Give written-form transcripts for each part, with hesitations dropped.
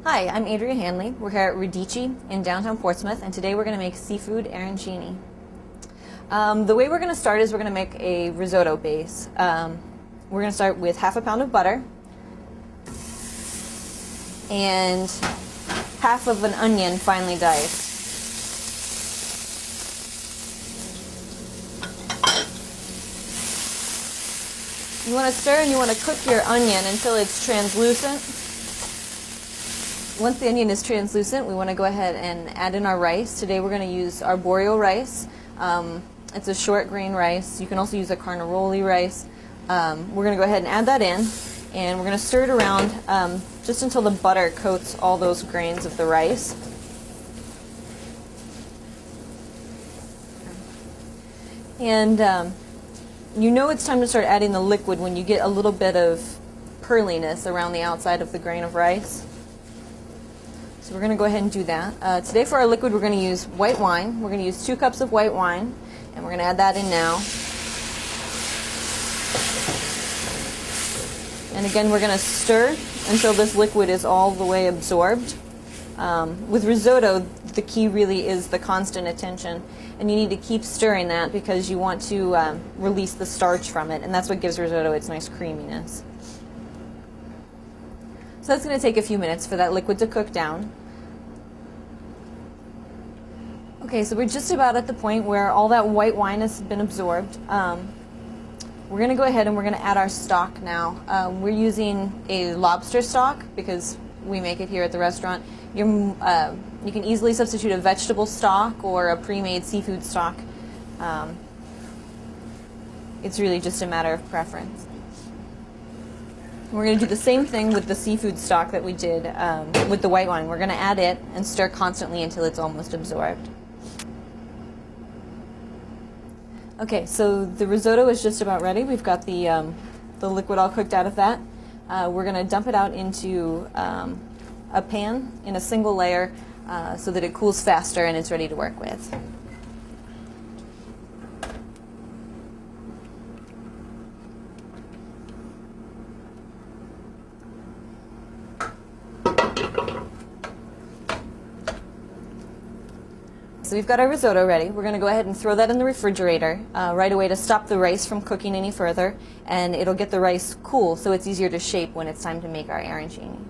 Hi, I'm Adria Hanley. We're here at Radici in downtown Portsmouth, and today we're going to make seafood arancini. The way we're going to start is we're going to make a risotto base. We're going to start with half a pound of butter and half of an onion finely diced. You want to stir and you want to cook your onion until it's translucent. Once the onion is translucent, we want to go ahead and add in our rice. Today we're going to use arborio rice. It's a short grain rice. You can also use a carnaroli rice. We're going to go ahead and add that in, and we're going to stir it around just until the butter coats all those grains of the rice. And you know it's time to start adding the liquid when you get a little bit of pearliness around the outside of the grain of rice. So we're going to go ahead and do that. Today for our liquid we're going to use white wine. We're going to use 2 cups of white wine, and we're going to add that in now. And again we're going to stir until this liquid is all the way absorbed. With risotto, the key really is the constant attention, and you need to keep stirring that because you want to release the starch from it, and that's what gives risotto its nice creaminess. So that's going to take a few minutes for that liquid to cook down. Okay, so we're just about at the point where all that white wine has been absorbed. We're going to go ahead and we're going to add our stock now. We're using a lobster stock because we make it here at the restaurant. You can easily substitute a vegetable stock or a pre-made seafood stock. It's really just a matter of preference. We're going to do the same thing with the seafood stock that we did with the white wine. We're going to add it and stir constantly until it's almost absorbed. Okay, so the risotto is just about ready. We've got the liquid all cooked out of that. We're going to dump it out into a pan in a single layer so that it cools faster and it's ready to work with. So we've got our risotto ready. We're going to go ahead and throw that in the refrigerator right away to stop the rice from cooking any further, and it'll get the rice cool so it's easier to shape when it's time to make our arancini.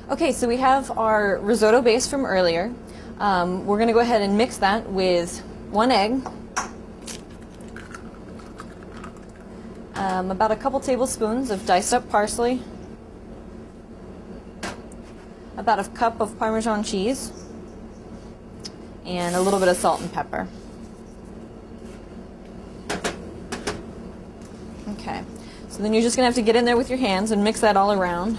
Okay, so we have our risotto base from earlier. We're going to go ahead and mix that with 1 egg, about a couple tablespoons of diced up parsley, about a cup of Parmesan cheese, and a little bit of salt and pepper. Okay, so then you're just going to have to get in there with your hands and mix that all around.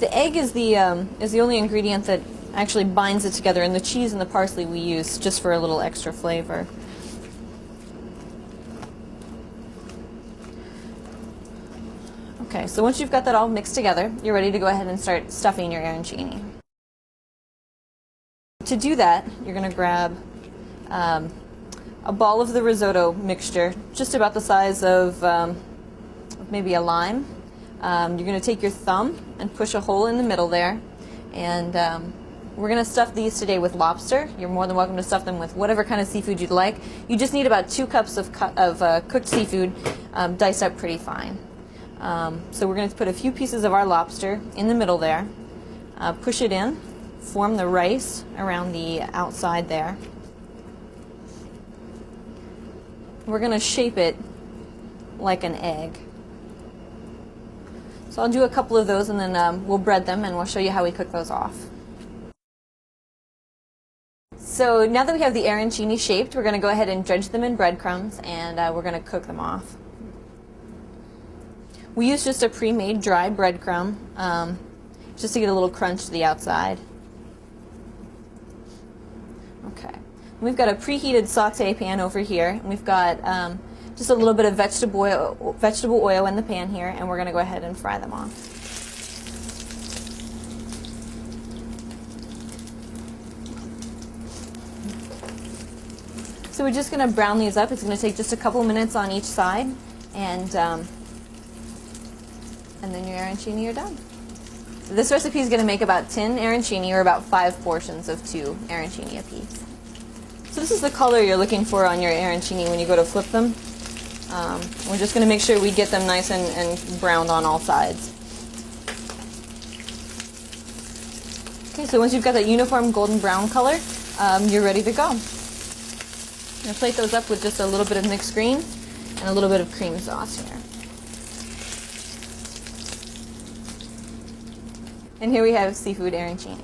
The egg is the only ingredient that actually binds it together, and the cheese and the parsley we use just for a little extra flavor. Okay, so once you've got that all mixed together, you're ready to go ahead and start stuffing your arancini. To do that, you're going to grab a ball of the risotto mixture, just about the size of maybe a lime. You're going to take your thumb and push a hole in the middle there, and we're going to stuff these today with lobster. You're more than welcome to stuff them with whatever kind of seafood you'd like. You just need about 2 cups of cooked seafood diced up pretty fine. So we're going to put a few pieces of our lobster in the middle there, push it in, form the rice around the outside there. We're going to shape it like an egg. So I'll do a couple of those and then we'll bread them and we'll show you how we cook those off. So now that we have the arancini shaped, we're going to go ahead and dredge them in breadcrumbs, and we're going to cook them off. We use just a pre-made dry breadcrumb just to get a little crunch to the outside. Okay, we've got a preheated saute pan over here, and we've got just a little bit of vegetable oil in the pan here, and we're going to go ahead and fry them off. So we're just going to brown these up. It's going to take just a couple minutes on each side, and And then your arancini are done. This recipe is going to make about 10 arancini, or about 5 portions of 2 arancini apiece. So this is the color you're looking for on your arancini when you go to flip them. We're just going to make sure we get them nice and browned on all sides. Okay, so once you've got that uniform golden brown color, you're ready to go. I'm going to plate those up with just a little bit of mixed green and a little bit of cream sauce here. And here we have seafood arancini.